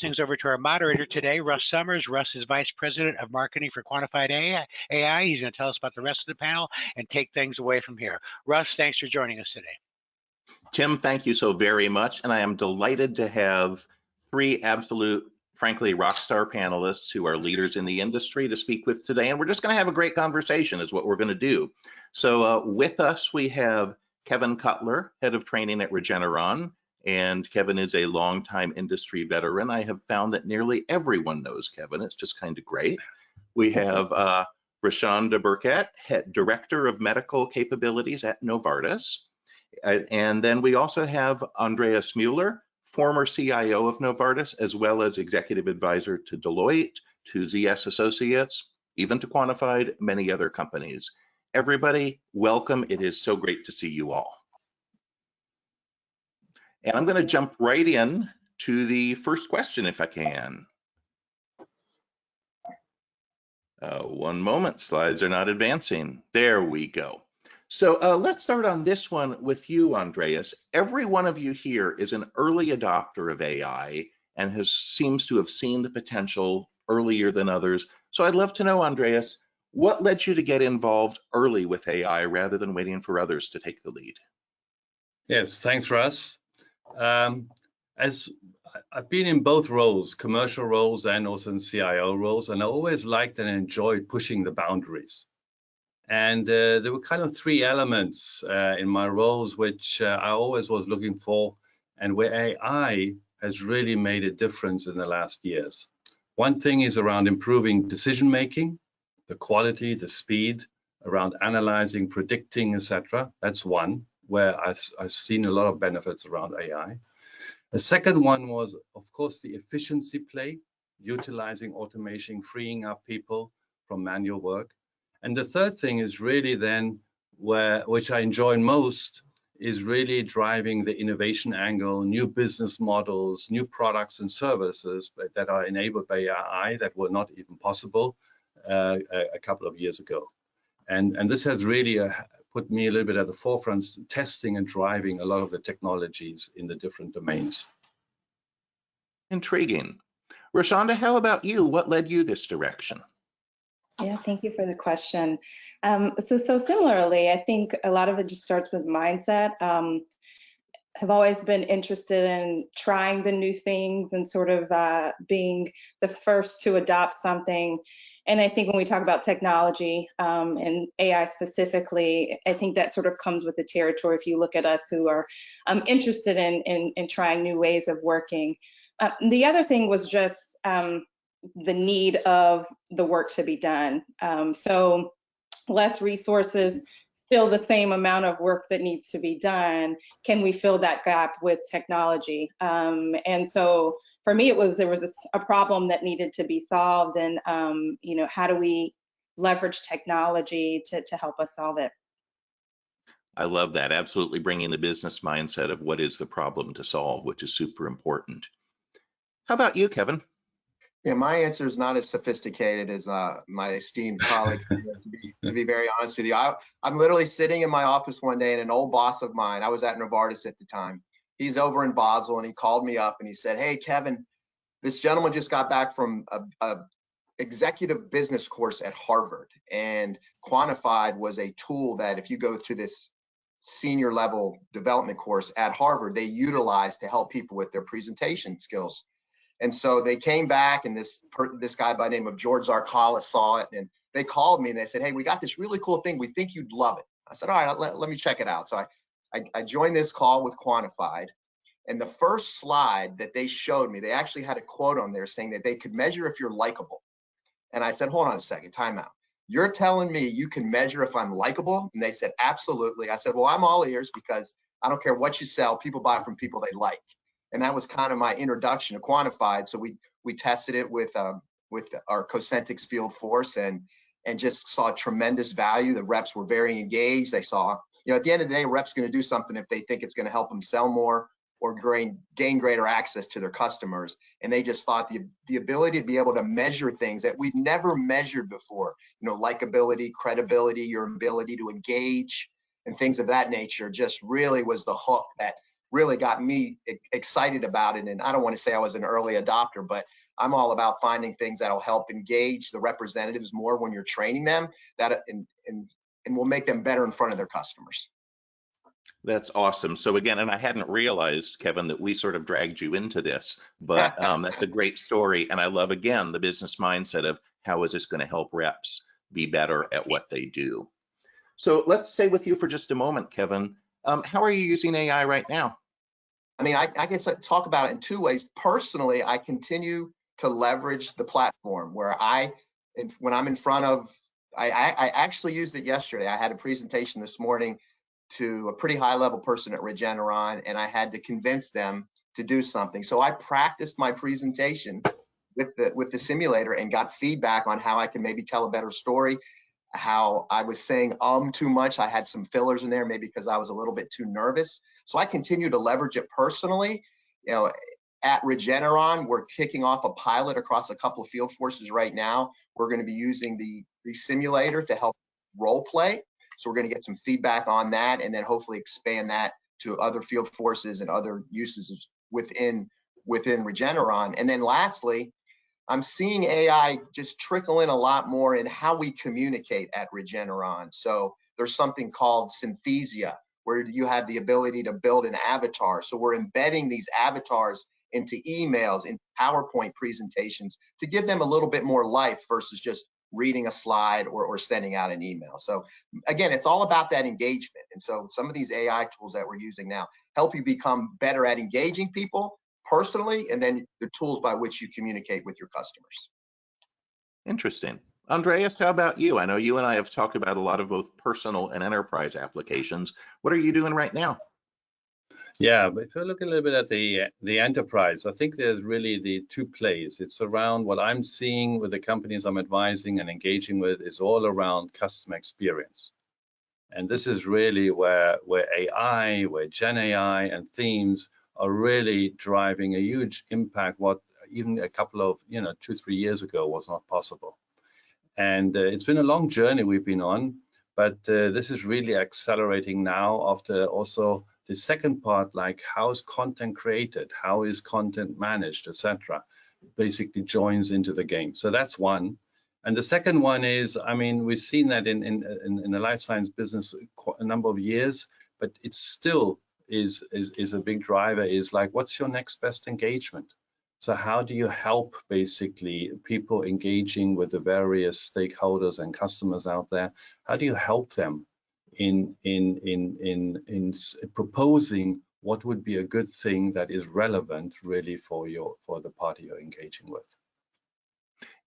Things over to our moderator today, Russ Summers. Russ is Vice President of Marketing for Quantified AI. He's going to tell us about the rest of the panel and take things away from here. Russ, thanks for joining us today. Tim, thank you so very much. And I am delighted to have three absolute, frankly, rock star panelists who are leaders in the industry to speak with today. And we're just going to have a great conversation is what we're going to do. So with us, we have Kevin Cutler, Head of Training at Regeneron. And Kevin is a longtime industry veteran. I have found that nearly everyone knows Kevin. It's just kind of great. We have Rashonda Burkett, Director of Medical Capabilities at Novartis. And then we also have Andreas Mueller, former CIO of Novartis, as well as Executive Advisor to Deloitte, to ZS Associates, even to Quantified, many other companies. Everybody, welcome. It is so great to see you all. And I'm going to jump right in to the first question, if I can. One moment, slides are not advancing. There we go. So let's start on this one with you, Andreas. Every one of you here is an early adopter of AI and seems to have seen the potential earlier than others. So I'd love to know, Andreas, what led you to get involved early with AI rather than waiting for others to take the lead? Yes, thanks, Russ. As I've been in both roles, commercial roles and also in CIO roles, and I always liked and enjoyed pushing the boundaries. And there were kind of three elements in my roles which I always was looking for, and where AI has really made a difference in the last years. One thing is around improving decision making, the quality, the speed, around analyzing, predicting, etc. That's one where I've seen a lot of benefits around AI. The second one was, of course, the efficiency play, utilizing automation, freeing up people from manual work. And the third thing is really then which I enjoy most, is really driving the innovation angle, new business models, new products and services that are enabled by AI that were not even possible a couple of years ago. And this has really put me a little bit at the forefront, testing and driving a lot of the technologies in the different domains. Intriguing. Rashonda, how about you? What led you this direction? Yeah, thank you for the question. So similarly, I think a lot of it just starts with mindset. Have always been interested in trying the new things and sort of being the first to adopt something. And I think when we talk about technology and AI specifically, I think that sort of comes with the territory. If you look at us who are interested in trying new ways of working. The other thing was just the need of the work to be done. So less resources, still the same amount of work that needs to be done. Can we fill that gap with technology? And so for me, there was a problem that needed to be solved, and you know, how do we leverage technology to help us solve it? I love that. Absolutely bringing the business mindset of what is the problem to solve, which is super important. How about you, Kevin? Yeah, my answer is not as sophisticated as my esteemed colleagues, to be very honest with you. I'm literally sitting in my office one day, and an old boss of mine, I was at Novartis at the time, he's over in Basel, and he called me up and he said, "Hey, Kevin, this gentleman just got back from a executive business course at Harvard, and Quantified was a tool that if you go through this senior level development course at Harvard, they utilize to help people with their presentation skills." And so they came back, and this guy by the name of George Zarkala saw it, and they called me and they said, "Hey, we got this really cool thing. We think you'd love it." I said, "All right, let me check it out." So I joined this call with Quantified, and the first slide that they showed me, they actually had a quote on there saying that they could measure if you're likable. And I said, "Hold on a second, time out. You're telling me you can measure if I'm likable?" And they said, "Absolutely." I said, "Well, I'm all ears, because I don't care what you sell, people buy from people they like." And that was kind of my introduction to Quantified. So we tested it with our Cosentix field force, and just saw tremendous value. The reps were very engaged. They saw, you know, at the end of the day, a rep's going to do something if they think it's going to help them sell more or gain greater access to their customers. And they just thought the ability to be able to measure things that we've never measured before, you know, likability, credibility, your ability to engage, and things of that nature, just really was the hook that really got me excited about it. And I don't want to say I was an early adopter, but I'm all about finding things that'll help engage the representatives more when you're training them, that and will make them better in front of their customers. That's awesome. So again, and I hadn't realized, Kevin, that we sort of dragged you into this, but that's a great story. And I love, again, the business mindset of how is this going to help reps be better at what they do. So let's stay with you for just a moment, Kevin. How are you using AI right now? I mean, I guess I talk about it in two ways. Personally, I continue to leverage the platform where when I'm in front of, I actually used it yesterday. I had a presentation this morning to a pretty high level person at Regeneron, and I had to convince them to do something. So I practiced my presentation with the simulator and got feedback on how I can maybe tell a better story, how I was saying too much. I had some fillers in there, maybe because I was a little bit too nervous. So I continue to leverage it personally. You know, at Regeneron, we're kicking off a pilot across a couple of field forces right now. We're going to be using the simulator to help role play. So we're going to get some feedback on that, and then hopefully expand that to other field forces and other uses within Regeneron. And then lastly, I'm seeing AI just trickle in a lot more in how we communicate at Regeneron. So there's something called Synthesia, where you have the ability to build an avatar. So we're embedding these avatars into emails, into PowerPoint presentations to give them a little bit more life versus just reading a slide or sending out an email. So again, it's all about that engagement. And so some of these AI tools that we're using now help you become better at engaging people personally, and then the tools by which you communicate with your customers. Interesting. Andreas, how about you? I know you and I have talked about a lot of both personal and enterprise applications. What are you doing right now? Yeah, but if you look a little bit at the enterprise, I think there's really the two plays. It's around what I'm seeing with the companies I'm advising and engaging with is all around customer experience. And this is really where AI, where Gen AI and themes are really driving a huge impact, what even a couple of, 2-3 years ago was not possible. And it's been a long journey we've been on, but this is really accelerating now after also the second part, like how is content created, how is content managed, etc., basically joins into the game. So that's one. And the second one is, I mean, we've seen that in the life science business a number of years, but it still is a big driver, is like, what's your next best engagement? So how do you help basically people engaging with the various stakeholders and customers out there? How do you help them in proposing what would be a good thing that is relevant really for the party you're engaging with?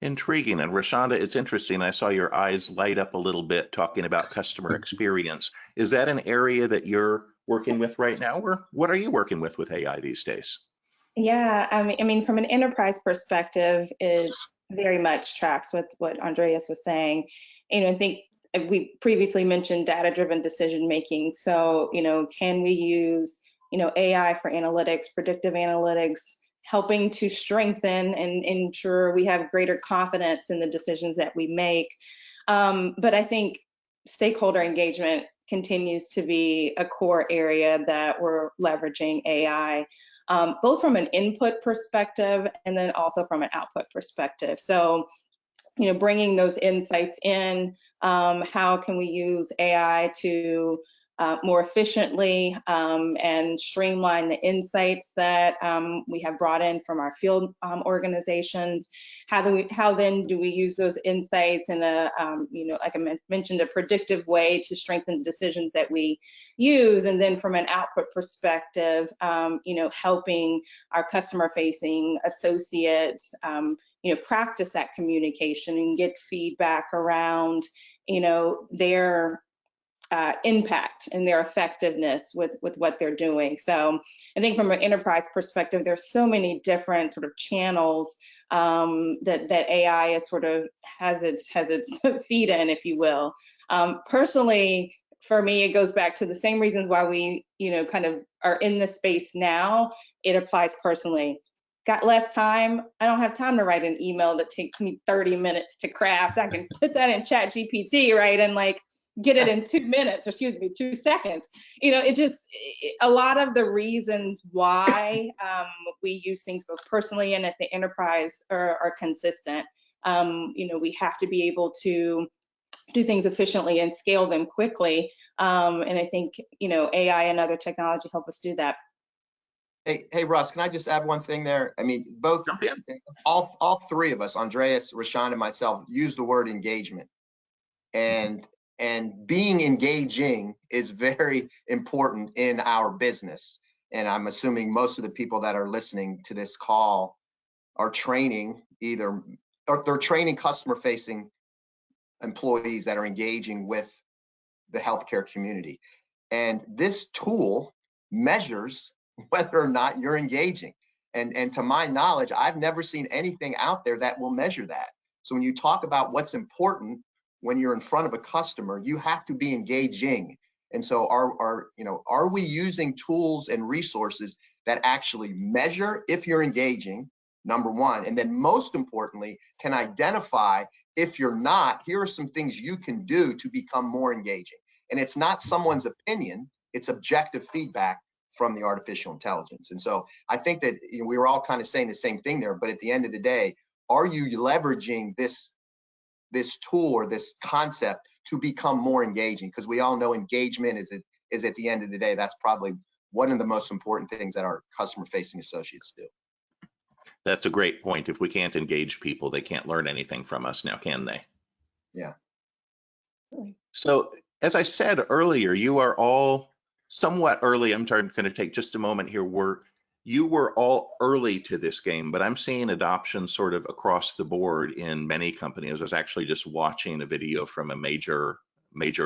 Intriguing. And Rashonda, it's interesting. I saw your eyes light up a little bit talking about customer experience. Is that an area that you're working with right now, or what are you working with AI these days? Yeah, I mean, from an enterprise perspective, it very much tracks with what Andreas was saying. I think we previously mentioned data-driven decision making. So, can we use, AI for analytics, predictive analytics, helping to strengthen and ensure we have greater confidence in the decisions that we make. But I think stakeholder engagement continues to be a core area that we're leveraging AI, both from an input perspective and then also from an output perspective. So, bringing those insights in, how can we use AI to more efficiently and streamline the insights that we have brought in from our field organizations? How then do we use those insights in a, like I mentioned, a predictive way to strengthen the decisions that we use? And then from an output perspective, helping our customer-facing associates, practice that communication and get feedback around, their impact and their effectiveness with what they're doing. So I think from an enterprise perspective, there's so many different sort of channels that AI is sort of has its feet in, if you will. Personally, for me, it goes back to the same reasons why we, kind of are in this space now. It applies personally. Got less time? I don't have time to write an email that takes me 30 minutes to craft. I can put that in ChatGPT, right? And get it in 2 minutes, or excuse me, 2 seconds. You know, a lot of the reasons why we use things both personally and at the enterprise are consistent. You know, we have to be able to do things efficiently and scale them quickly. And I think, you know, AI and other technology help us do that. Hey, Russ, can I just add one thing there? I mean, all three of us, Andreas, Rashawn, and myself, use the word engagement. And being engaging is very important in our business. And I'm assuming most of the people that are listening to this call are training they're training customer-facing employees that are engaging with the healthcare community. And this tool measures whether or not you're engaging. And to my knowledge, I've never seen anything out there that will measure that. So when you talk about what's important when you're in front of a customer, you have to be engaging. And so are we using tools and resources that actually measure if you're engaging, number one, and then most importantly, can identify if you're not, here are some things you can do to become more engaging. And it's not someone's opinion, it's objective feedback from the artificial intelligence. And so I think that, you know, we were all kind of saying the same thing there, but at the end of the day, are you leveraging this tool or this concept to become more engaging? Because we all know engagement is at the end of the day, that's probably one of the most important things that our customer-facing associates do. That's a great point. If we can't engage people, they can't learn anything from us now, can they? Yeah. So as I said earlier, you are all somewhat early. I'm going to take just a moment here. You were all early to this game, but I'm seeing adoption sort of across the board in many companies. I was actually just watching a video from a major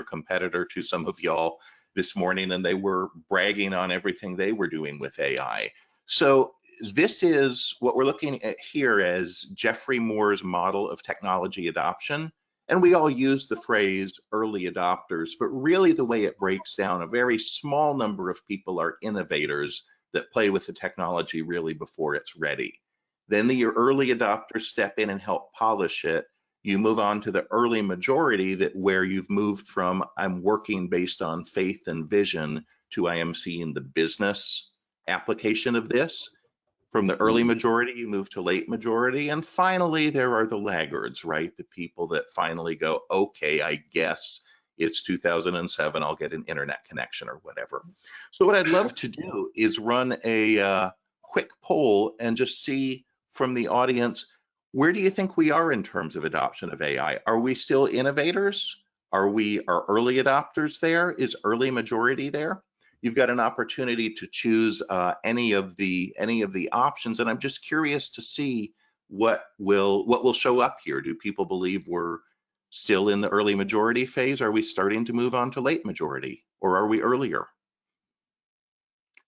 competitor to some of y'all this morning, and they were bragging on everything they were doing with AI. So this is what we're looking at here as Geoffrey Moore's model of technology adoption. And we all use the phrase early adopters, but really the way it breaks down, a very small number of people are innovators that play with the technology really before it's ready. Then the early adopters step in and help polish it. You move on to the early majority, that where you've moved from I'm working based on faith and vision to I am seeing the business application of this. From the early majority, you move to late majority. And finally, there are the laggards, right? The people that finally go, okay, I guess it's 2007, I'll get an internet connection or whatever. So what I'd love to do is run a quick poll and just see from the audience, where do you think we are in terms of adoption of AI? Are we still innovators? Are early adopters there? Is early majority there? You've got an opportunity to choose any of the options, and I'm just curious to see what will show up here. Do people believe we're still in the early majority phase? Are we starting to move on to late majority, or are we earlier?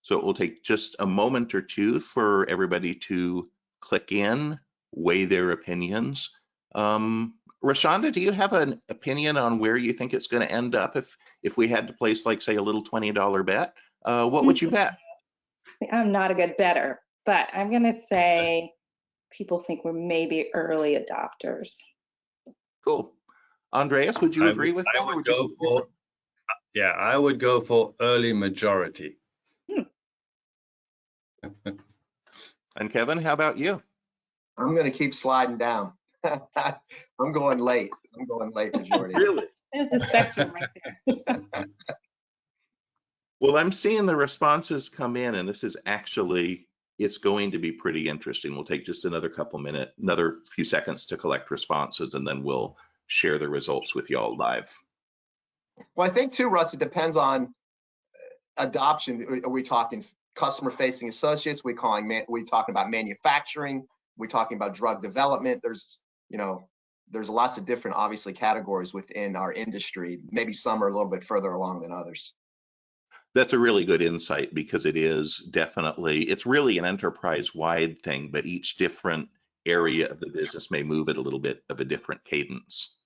So it will take just a moment or two for everybody to click in, weigh their opinions. Rashonda, do you have an opinion on where you think it's going to end up if we had to place, like, say, a little $20 bet? What would you bet? I'm not a good better, but I'm going to say people think we're maybe early adopters. Cool. Andreas, would you agree with that? I would go for early majority. And Kevin, how about you? I'm going to keep sliding down. I'm going late. I'm going late majority. Really? There's the spectrum right there. Well, I'm seeing the responses come in, and this is actually, it's going to be pretty interesting. We'll take just another few seconds to collect responses, and then we'll share the results with y'all live. Well, I think too, Russ, it depends on adoption. Are we talking customer-facing associates? We talking about manufacturing? We talking about drug development? There's lots of different, obviously, categories within our industry. Maybe some are a little bit further along than others. That's a really good insight, because it's really an enterprise-wide thing, but each different area of the business may move at a little bit of a different cadence.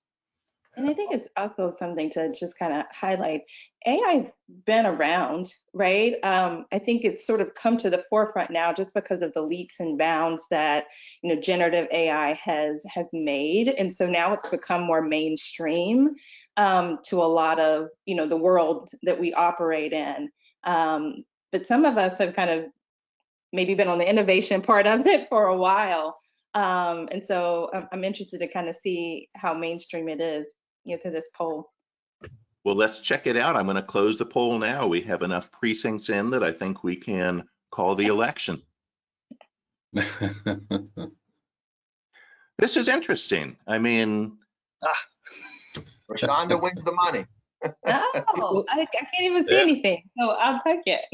And I think it's also something to just kind of highlight. AI's been around, right? I think it's sort of come to the forefront now just because of the leaps and bounds that generative AI has made, and so now it's become more mainstream to a lot of the world that we operate in. But some of us have kind of maybe been on the innovation part of it for a while. And so I'm interested to kind of see how mainstream it is, to this poll. Well, let's check it out. I'm going to close the poll now. We have enough precincts in that I think we can call the election. This is interesting. I mean, Rashonda wins the money. Oh, I can't even see anything, so I'll take it.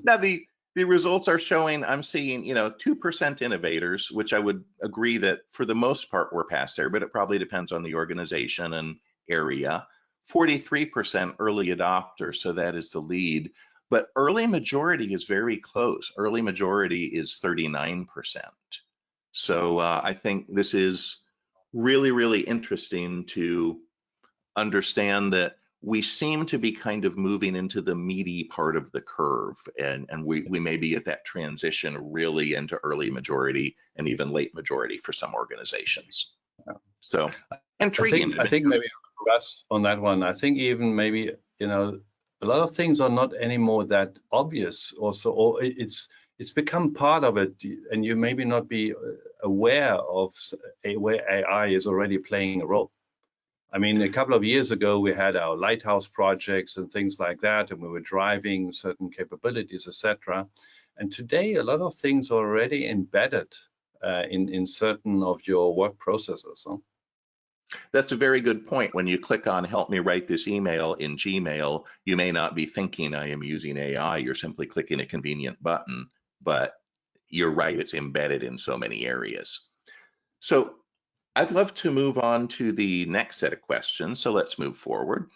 now the results are showing, I'm seeing, 2% innovators, which I would agree that for the most part we're past there, but it probably depends on the organization and area. 43% early adopters, so that is the lead. But early majority is very close. Early majority is 39%. So I think this is really, really interesting to understand that we seem to be kind of moving into the meaty part of the curve, and we may be at that transition really into early majority and even late majority for some organizations. So intriguing. I think maybe Russ on that one. I think even maybe a lot of things are not anymore that obvious also, or it's become part of it, and you maybe not be aware of where AI is already playing a role. I mean, a couple of years ago, we had our lighthouse projects and things like that, and we were driving certain capabilities, etc. And today, a lot of things are already embedded in certain of your work processes. Huh? That's a very good point. When you click on help me write this email in Gmail, you may not be thinking I am using AI. You're simply clicking a convenient button, but you're right, it's embedded in so many areas. So I'd love to move on to the next set of questions. So let's move forward.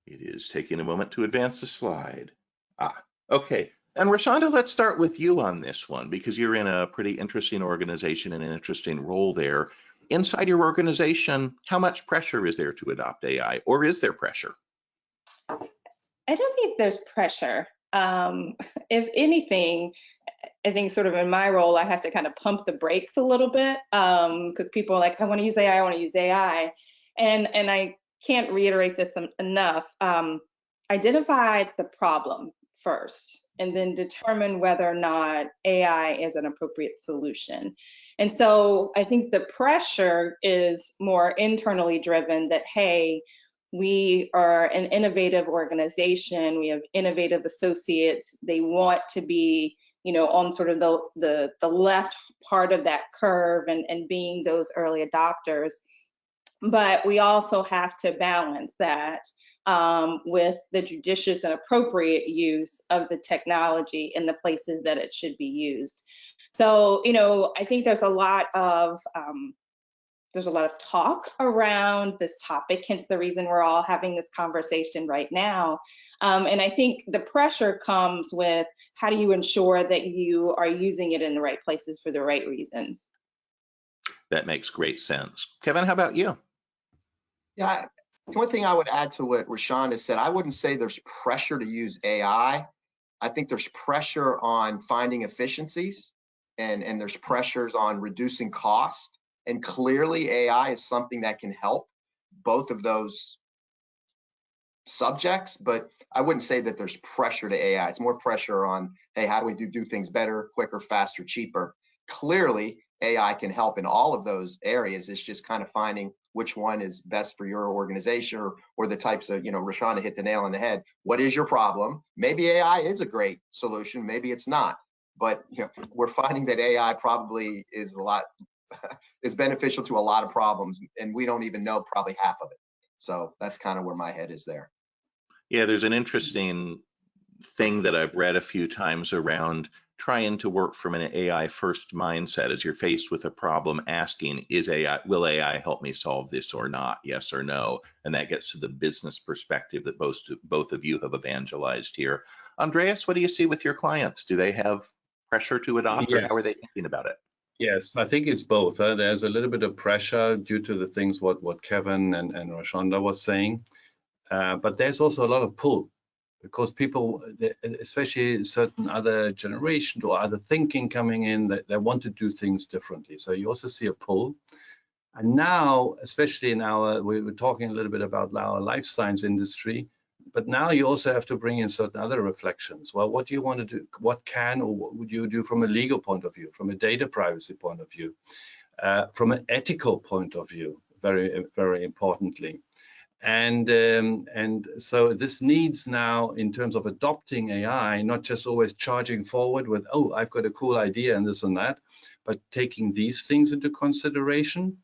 It is taking a moment to advance the slide. Okay. And Rashonda, let's start with you on this one, because you're in a pretty interesting organization and an interesting role there. Inside your organization, how much pressure is there to adopt AI, or is there pressure? I don't think there's pressure. If anything, I think sort of in my role, I have to kind of pump the brakes a little bit because people are like, I want to use AI, I want to use AI. And I can't reiterate this enough. Identify the problem first, and then determine whether or not AI is an appropriate solution. And so I think the pressure is more internally driven that, hey, we are an innovative organization, we have innovative associates, they want to be on sort of the left part of that curve and being those early adopters. But we also have to balance that with the judicious and appropriate use of the technology in the places that it should be used. So, I think there's a lot of talk around this topic, hence the reason we're all having this conversation right now. And I think the pressure comes with how do you ensure that you are using it in the right places for the right reasons? That makes great sense. Kevin, how about you? Yeah, the one thing I would add to what Rashonda said, I wouldn't say there's pressure to use AI. I think there's pressure on finding efficiencies, and there's pressures on reducing cost. And clearly AI is something that can help both of those subjects, but I wouldn't say that there's pressure to AI. It's more pressure on, hey, how do we do things better, quicker, faster, cheaper? Clearly AI can help in all of those areas. It's just kind of finding which one is best for your organization or the types of, Rashonda hit the nail on the head. What is your problem? Maybe AI is a great solution, maybe it's not. But we're finding that AI probably is is beneficial to a lot of problems, and we don't even know probably half of it. So that's kind of where my head is there. Yeah, there's an interesting thing that I've read a few times around trying to work from an AI first mindset as you're faced with a problem, asking, will AI help me solve this or not? Yes or no? And that gets to the business perspective that both of you have evangelized here. Andreas, what do you see with your clients? Do they have pressure to adopt, or how are they thinking about it? Yes, I think it's both. There's a little bit of pressure due to the things what Kevin and Rashonda was saying, but there's also a lot of pull, because people, especially certain other generation or other thinking coming in, they want to do things differently. So you also see a pull. And now, especially in we were talking a little bit about our life science industry, but now you also have to bring in certain other reflections. Well, what do you want to do? What can or what would you do from a legal point of view, from a data privacy point of view, from an ethical point of view, very, very importantly. And so this needs now, in terms of adopting AI, not just always charging forward with, oh, I've got a cool idea and this and that, but taking these things into consideration.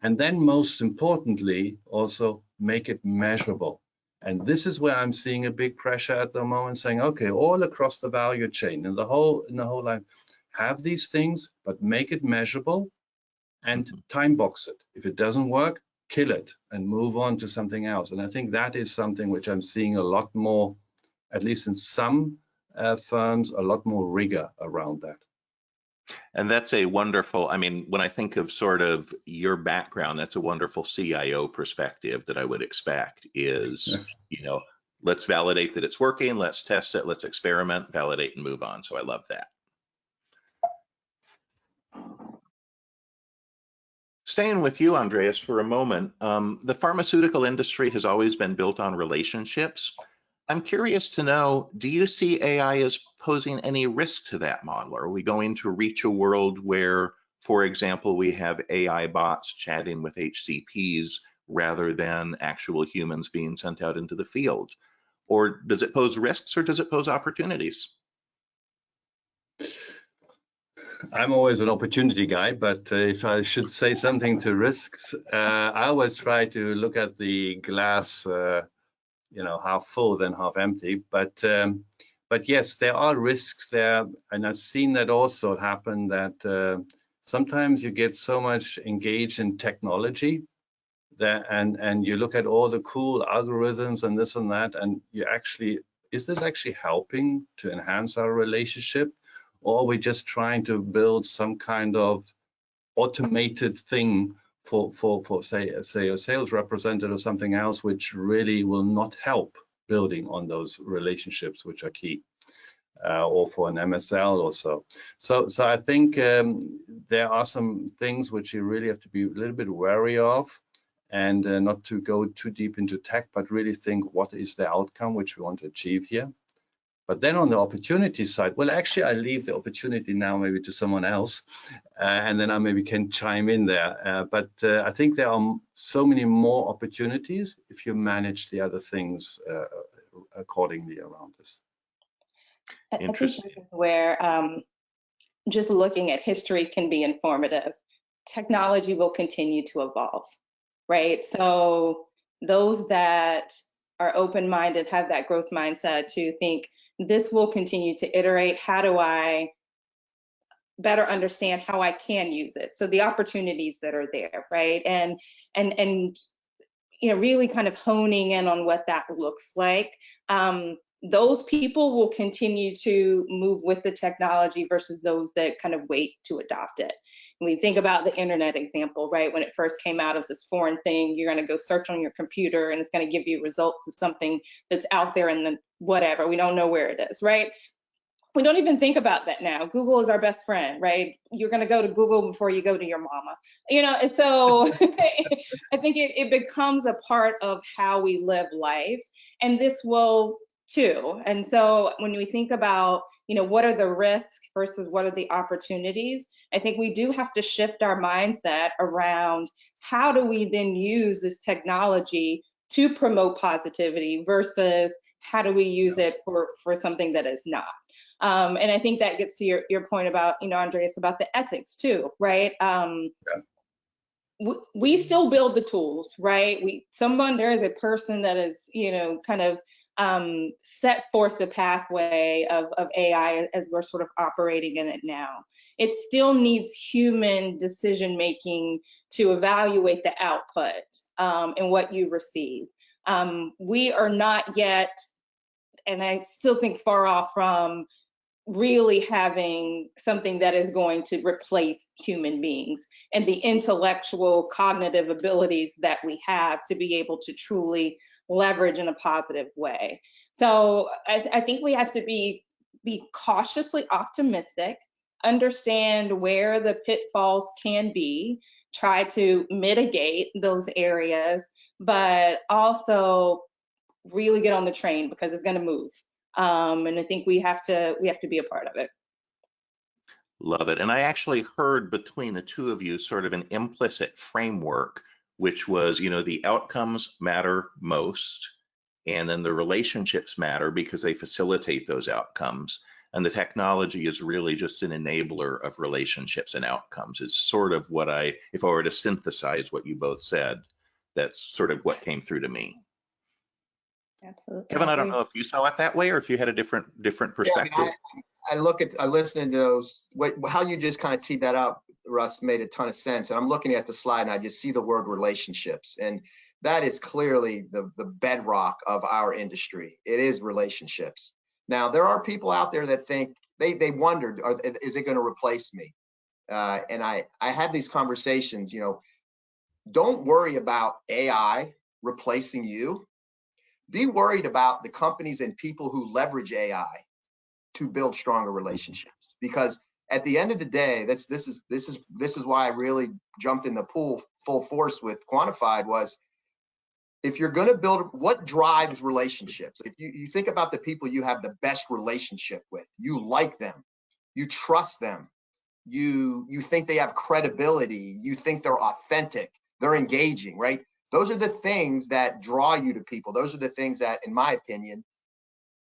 And then most importantly, also make it measurable. And this is where I'm seeing a big pressure at the moment, saying, okay, all across the value chain, in the whole line, have these things, but make it measurable and time box it. If it doesn't work, kill it and move on to something else. And I think that is something which I'm seeing a lot more, at least in some firms, a lot more rigor around that. And that's a wonderful, I mean, when I think of sort of your background, that's a wonderful CIO perspective that I would expect is, you know, let's validate that it's working, let's test it, let's experiment, validate, and move on. So I love that. Staying with you, Andreas, for a moment, the pharmaceutical industry has always been built on relationships. I'm curious to know, do you see AI as posing any risk to that model? Are we going to reach a world where, for example, we have AI bots chatting with HCPs rather than actual humans being sent out into the field? Or does it pose risks, or does it pose opportunities? I'm always an opportunity guy, but if I should say something to risks, I always try to look at the glass half full than half empty. But yes, there are risks there, and I've seen that also happen, that sometimes you get so much engaged in technology that, and you look at all the cool algorithms and this and that, and you actually, is this actually helping to enhance our relationship, or are we just trying to build some kind of automated thing for say a sales representative or something else, which really will not help building on those relationships, which are key, or for an MSL or so. So I think there are some things which you really have to be a little bit wary of, and not to go too deep into tech, but really think, what is the outcome which we want to achieve here? But then on the opportunity side, well, actually, I leave the opportunity now maybe to someone else, and then I maybe can chime in there. But I think there are so many more opportunities if you manage the other things accordingly around this. I think this is where just looking at history can be informative. Technology will continue to evolve, right? So those that are open-minded, have that growth mindset to think, this will continue to iterate. How do I better understand how I can use it? So the opportunities that are there, right? And really kind of honing in on what that looks like. Those people will continue to move with the technology versus those that kind of wait to adopt it. When we think about the internet example, right? When it first came out, it was this foreign thing. You're going to go search on your computer and it's going to give you results of something that's out there in the whatever. We don't know where it is, right? We don't even think about that now. Google is our best friend, right? You're going to go to Google before you go to your mama, and so I think it becomes a part of how we live life, and this will too. And so when we think about, what are the risks versus what are the opportunities, I think we do have to shift our mindset around how do we then use this technology to promote positivity versus how do we use it for something that is not. And I think that gets to your point about, Andreas, about the ethics too, right? We still build the tools, right? There is a person that is, kind of set forth the pathway of AI as we're sort of operating in it now. It still needs human decision making to evaluate the output and what you receive. We are not yet, and I still think far off from really having something that is going to replace human beings and the intellectual cognitive abilities that we have to be able to truly leverage in a positive way. So I think we have to be cautiously optimistic, understand where the pitfalls can be, try to mitigate those areas, but also really get on the train because it's going to move. And I think we have to be a part of it. Love it. And I actually heard between the two of you sort of an implicit framework, which was, the outcomes matter most, and then the relationships matter because they facilitate those outcomes. And the technology is really just an enabler of relationships and outcomes. It's sort of what if I were to synthesize what you both said, that's sort of what came through to me. Absolutely. Kevin, I don't know if you saw it that way or if you had a different perspective. Yeah, I listened to those, how you just kind of teed that up, Russ, made a ton of sense. And I'm looking at the slide and I just see the word relationships. And that is clearly the bedrock of our industry. It is relationships. Now, there are people out there that think, they wondered, is it going to replace me? And I had these conversations, don't worry about AI replacing you. Be worried about the companies and people who leverage AI to build stronger relationships. Because at the end of the day, this is why I really jumped in the pool full force with Quantified. Was if you're going to build, what drives relationships? If you think about the people you have the best relationship with, you like them, you trust them, you think they have credibility, you think they're authentic, they're engaging, right? Those are the things that draw you to people. Those are the things that, in my opinion,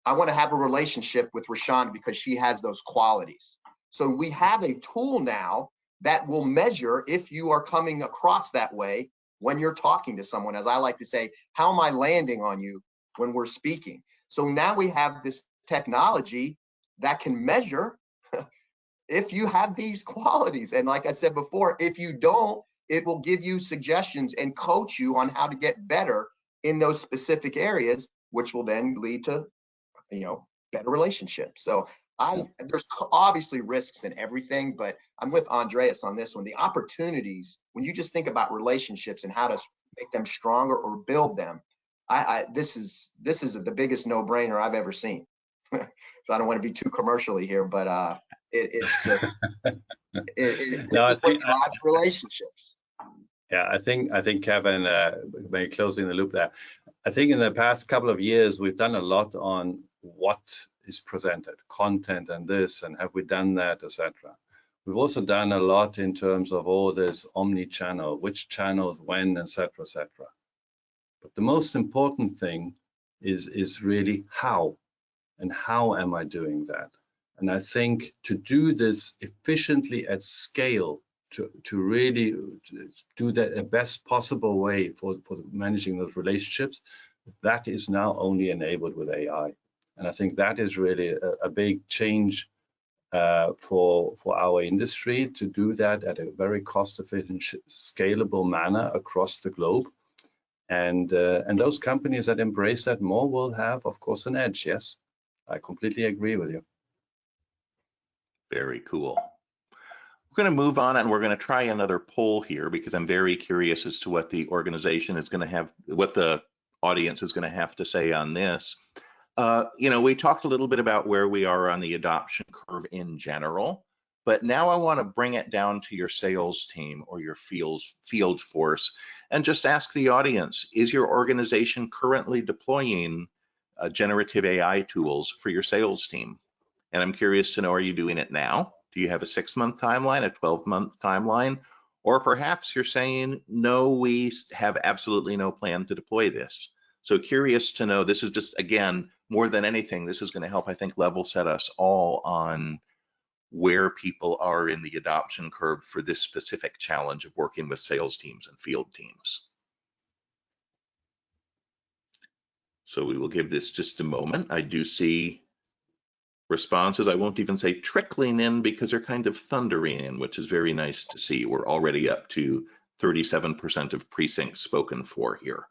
I want to have a relationship with Rashawn because she has those qualities. So we have a tool now that will measure if you are coming across that way when you're talking to someone. As I like to say, how am I landing on you when we're speaking? So now we have this technology that can measure if you have these qualities. And like I said before, if you don't, it will give you suggestions and coach you on how to get better in those specific areas, which will then lead to, better relationships. So there's obviously risks in everything, but I'm with Andreas on this one. The opportunities, when you just think about relationships and how to make them stronger or build them, this is the biggest no-brainer I've ever seen. So I don't want to be too commercially here, but it's just what drives relationships. Yeah, I think Kevin, maybe closing the loop there. I think in the past couple of years, we've done a lot on what is presented, content and this, and have we done that, etc. We've also done a lot in terms of all this omni-channel, which channels, when, etc., etc. But the most important thing is really how, and how am I doing that? And I think to do this efficiently at scale, to really do that the best possible way for managing those relationships, that is now only enabled with AI. And I think that is really a big change for our industry, to do that at a very cost-efficient, scalable manner across the globe. And those companies that embrace that more will have, of course, an edge. Yes, I completely agree with you. Very cool. We're going to move on and we're going to try another poll here because I'm very curious as to what the organization is going to have, what the audience is going to have to say on this. We talked a little bit about where we are on the adoption curve in general, but now I want to bring it down to your sales team or your field force and just ask the audience, is your organization currently deploying generative AI tools for your sales team? And I'm curious to know, are you doing it now? Do you have a 6-month timeline, a 12-month timeline? Or perhaps you're saying, no, we have absolutely no plan to deploy this. So curious to know, this is just, again, more than anything, this is going to help, I think, level set us all on where people are in the adoption curve for this specific challenge of working with sales teams and field teams. So we will give this just a moment. I do see responses. I won't even say trickling in because they're kind of thundering in, which is very nice to see. We're already up to 37% of precincts spoken for here.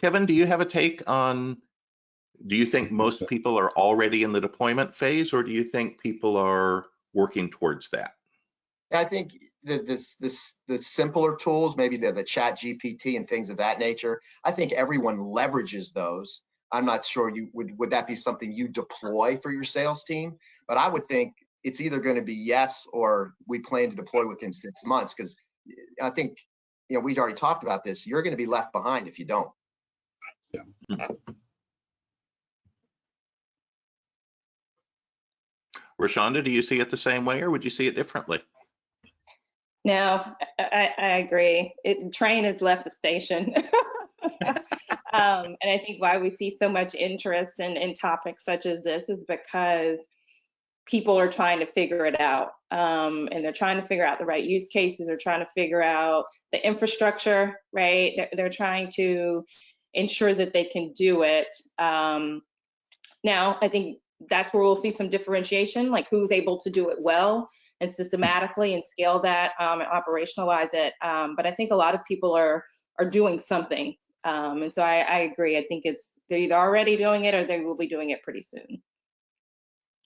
Kevin, do you have a take on, do you think most people are already in the deployment phase, or do you think people are working towards that? I think the simpler tools, maybe the Chat GPT and things of that nature, I think everyone leverages those. I'm not sure would that be something you deploy for your sales team, but I would think it's either going to be yes or we plan to deploy within 6 months, because I think, you know, we've already talked about this. You're going to be left behind if you don't. Yeah. Rashonda, do you see it the same way, or would you see it differently? No, I agree. Train has left the station. And I think why we see so much interest in topics such as this is because people are trying to figure it out. And they're trying to figure out the right use cases. They're trying to figure out the infrastructure, right? They're trying to ensure that they can do it. Now, I think that's where we'll see some differentiation, like who's able to do it well and systematically and scale that and operationalize it. But I think a lot of people are doing something. And so I agree. I think they're either already doing it or they will be doing it pretty soon.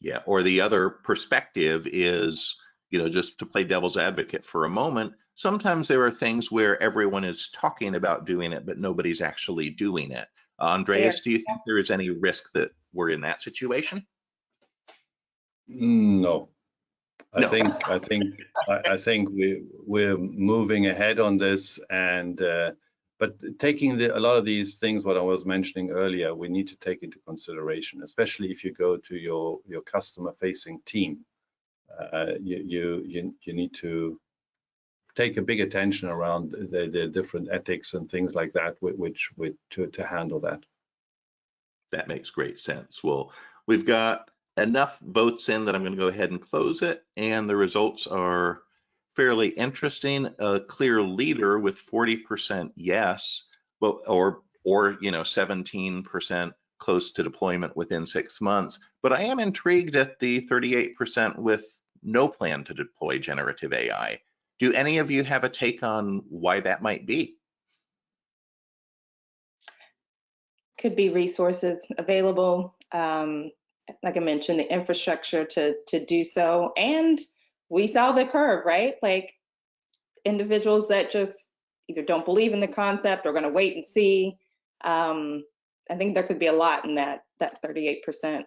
Yeah, or the other perspective is, you know, just to play devil's advocate for a moment, sometimes there are things where everyone is talking about doing it, but nobody's actually doing it. Andreas, do you think there is any risk that we're in that situation? No. No. I think we're moving ahead on this, and but taking a lot of these things, what I was mentioning earlier, we need to take into consideration, especially if you go to your customer-facing team. You need to take a big attention around the different ethics and things like that, to handle that. That makes great sense. Well, we've got enough votes in that I'm going to go ahead and close it, and the results are fairly interesting. A clear leader with 40% yes, but or you know, 17% close to deployment within 6 months. But I am intrigued at the 38% with no plan to deploy generative AI. Do any of you have a take on why that might be? Could be resources available. Like I mentioned, the infrastructure to do so. And we saw the curve, right? Like individuals that just either don't believe in the concept or going to wait and see. I think there could be a lot in that 38%.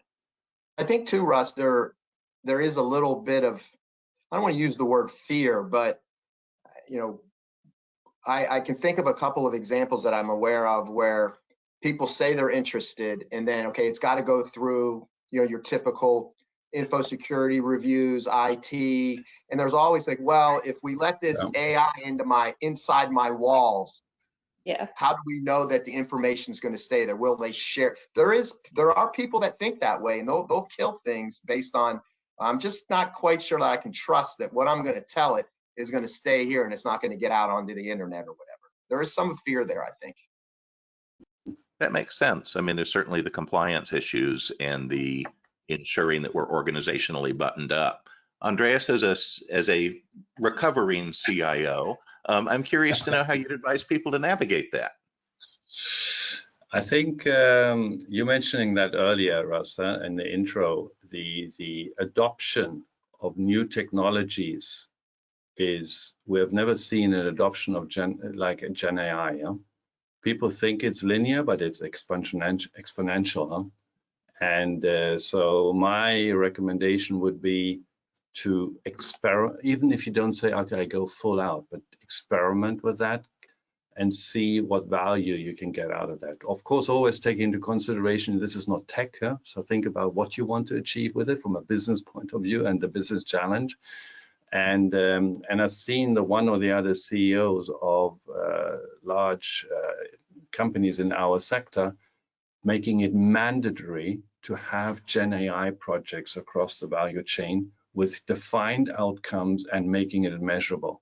I think too, Russ, there is a little bit of, I don't want to use the word fear, but you know, I can think of a couple of examples that I'm aware of where people say they're interested, and then, okay, it's got to go through, you know, your typical info security reviews, IT, and there's always like, well, if we let this AI inside my walls, yeah, how do we know that the information is going to stay there? Will they share? There are people that think that way, and they'll kill things based on, I'm just not quite sure that I can trust that what I'm going to tell it is going to stay here and it's not going to get out onto the internet or whatever. There is some fear there, I think. That makes sense. I mean, there's certainly the compliance issues and the ensuring that we're organizationally buttoned up. Andreas, as a recovering CIO, I'm curious to know how you'd advise people to navigate that. I think you mentioning that earlier, Russ, in the intro, the adoption of new technologies is, we have never seen an adoption of Gen AI. Yeah? People think it's linear, but it's exponential. Huh? And so my recommendation would be to experiment, even if you don't say, okay, go full out, but experiment with that and see what value you can get out of that. Of course, always take into consideration, this is not tech, huh? So think about what you want to achieve with it from a business point of view and the business challenge. And I've seen the one or the other CEOs of large companies in our sector making it mandatory to have Gen AI projects across the value chain with defined outcomes and making it measurable.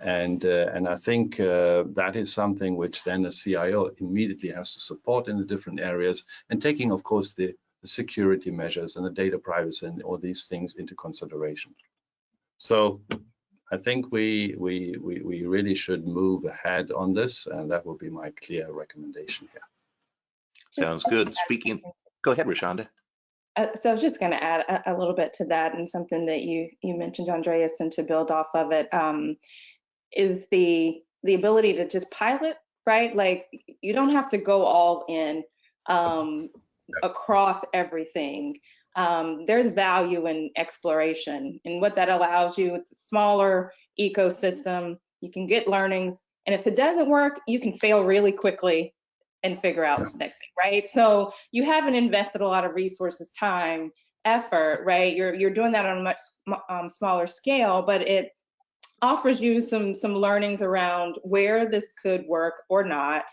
And I think that is something which then the CIO immediately has to support in the different areas, and taking, of course, the security measures and the data privacy and all these things into consideration. So I think we really should move ahead on this, and that would be my clear recommendation here. Sounds good. Speaking, go ahead, Rashonda. So I was just going to add a little bit to that, and something that you mentioned, Andreas, and to build off of it, is the ability to just pilot, right? Like, you don't have to go all in across everything. There's value in exploration, and what that allows you, it's a smaller ecosystem. You can get learnings, and if it doesn't work, you can fail really quickly and figure out the next thing, right? So you haven't invested a lot of resources, time, effort, right? You're doing that on a much smaller scale, but it offers you some learnings around where this could work or not,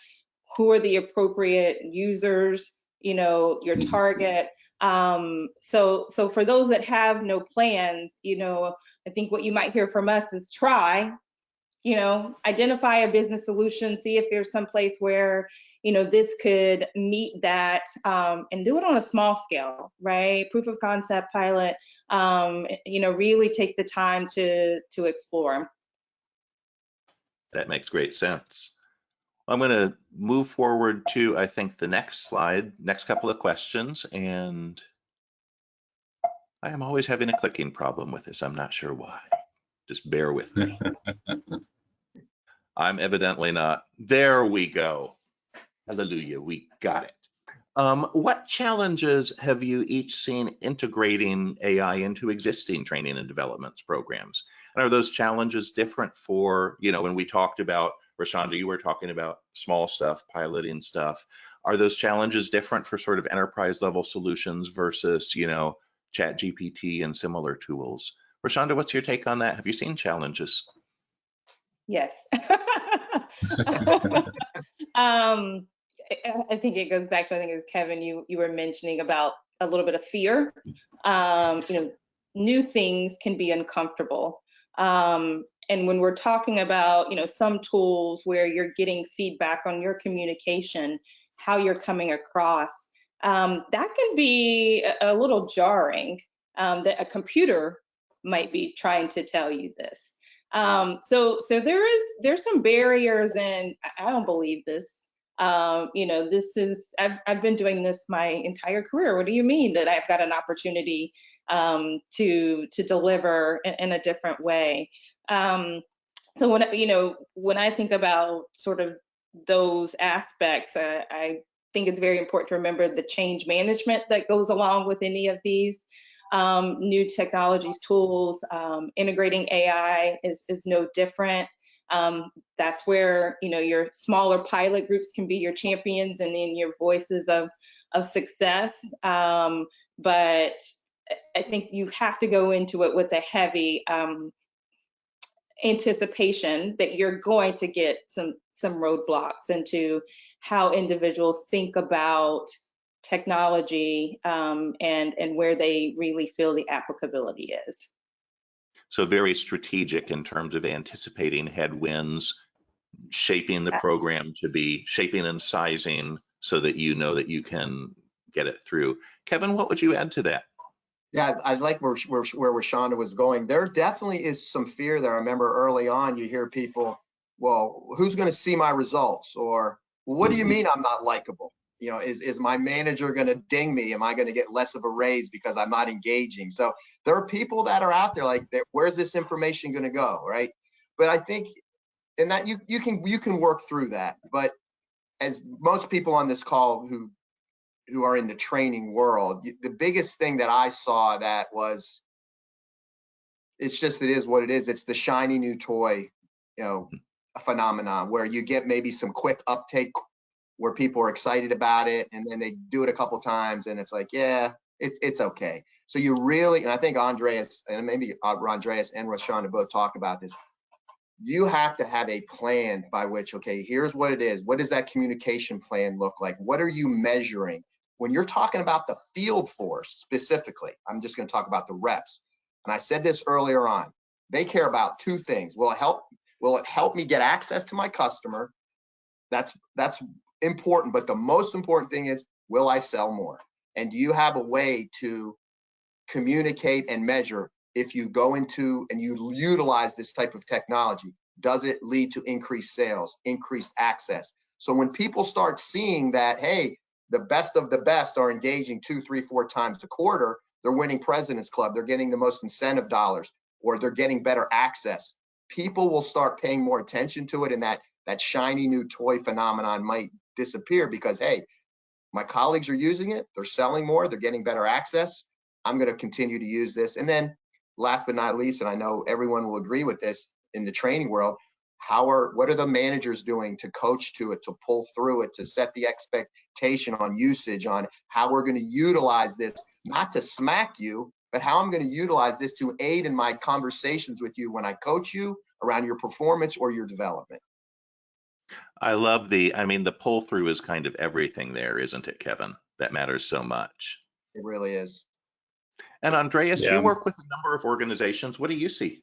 who are the appropriate users, you know, your target. So for those that have no plans, you know, I think what you might hear from us is try, you know, identify a business solution, see if there's some place where, you know, this could meet that, and do it on a small scale, right? Proof of concept, pilot, you know, really take the time to explore. That makes great sense. I'm going to move forward to, I think, the next slide, next couple of questions, and I am always having a clicking problem with this. I'm not sure why. Just bear with me. I'm evidently not. There we go. Hallelujah, we got it. What challenges have you each seen integrating AI into existing training and development programs? And are those challenges different for, you know, when we talked about, Rashonda, you were talking about small stuff, piloting stuff. Are those challenges different for sort of enterprise level solutions versus, you know, ChatGPT and similar tools? Rashonda, what's your take on that? Have you seen challenges? Yes. I think it goes back to, I think it was Kevin, you were mentioning about a little bit of fear. You know, new things can be uncomfortable. And when we're talking about, you know, some tools where you're getting feedback on your communication, how you're coming across, that can be a little jarring, that a computer might be trying to tell you this. So there's some barriers, and I don't believe this. You know, this is, I've been doing this my entire career. What do you mean that I've got an opportunity to deliver in a different way? So when I think about sort of those aspects, I think it's very important to remember the change management that goes along with any of these new technologies, tools. Integrating AI is no different. That's where, you know, your smaller pilot groups can be your champions and then your voices of success. But I think you have to go into it with a heavy anticipation that you're going to get some roadblocks into how individuals think about technology, and where they really feel the applicability is. So very strategic in terms of anticipating headwinds, shaping the program to be shaping and sizing so that you know that you can get it through. Kevin, what would you add to that? Yeah, I like where Rashonda was going. There definitely is some fear there. I remember early on, you hear people, well, who's going to see my results? Or, well, what do you mean I'm not likable? You know, is my manager going to ding me? Am I going to get less of a raise because I'm not engaging? So there are people that are out there like, where's this information going to go, right? But I think, and that you can work through that. But as most people on this call who are in the training world, the biggest thing that I saw that was, it's just, it is what it is. It's the shiny new toy, you know, a phenomenon where you get maybe some quick uptake where people are excited about it, and then they do it a couple times and it's like, yeah, it's okay. So you really, and I think Andreas, and maybe Andreas and Rashonda both talk about this, you have to have a plan by which, okay, here's what it is. What does that communication plan look like? What are you measuring? When you're talking about the field force specifically, I'm just going to talk about the reps. And I said this earlier on, they care about two things. Will it help Will it help me get access to my customer? That's important, but the most important thing is, will I sell more? And do you have a way to communicate and measure if you go into and you utilize this type of technology? Does it lead to increased sales, increased access? So when people start seeing that, hey, the best of the best are engaging 2, 3, 4 times a quarter, they're winning President's Club, they're getting the most incentive dollars, or they're getting better access, people will start paying more attention to it, and that shiny new toy phenomenon might disappear because, hey, my colleagues are using it, they're selling more, they're getting better access, I'm going to continue to use this. And then last but not least, and I know everyone will agree with this in the training world, what are the managers doing to coach to it, to pull through it, to set the expectation on usage, on how we're going to utilize this, not to smack you, but how I'm going to utilize this to aid in my conversations with you when I coach you around your performance or your development. I love the pull through is kind of everything there, isn't it, Kevin? That matters so much. It really is. And Andreas, Yeah. you work with a number of organizations. What do you see?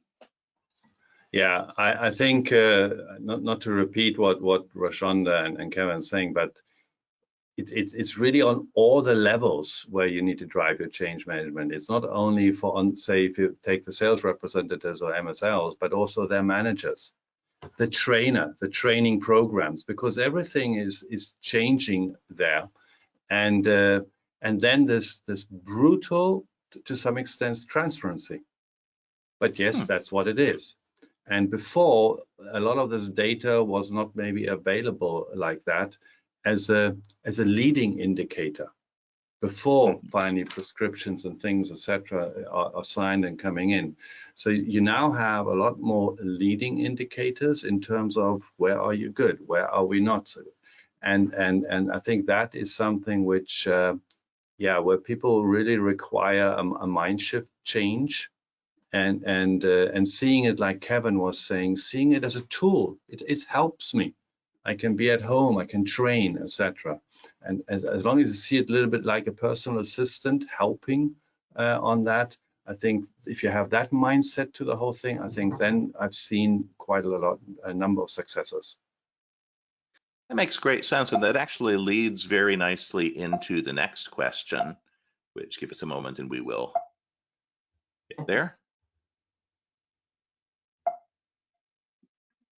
Yeah, I think not to repeat what Rashonda and Kevin are saying, but it's really on all the levels where you need to drive your change management. It's not only say if you take the sales representatives or MSLs, but also their managers, the training programs, because everything is changing there, and then this brutal, to some extent, transparency. But yes, that's what it is. And before, a lot of this data was not maybe available like that as a leading indicator before finally prescriptions and things, etc., are signed and coming in. So you now have a lot more leading indicators in terms of where are you good, where are we not, and I think that is something which, where people really require a mind shift change. And seeing it, like Kevin was saying, seeing it as a tool, it helps me. I can be at home, I can train, etc. And as long as you see it a little bit like a personal assistant helping on that, I think if you have that mindset to the whole thing, I think then I've seen quite a number of successes. That makes great sense, and that actually leads very nicely into the next question, which give us a moment and we will get there.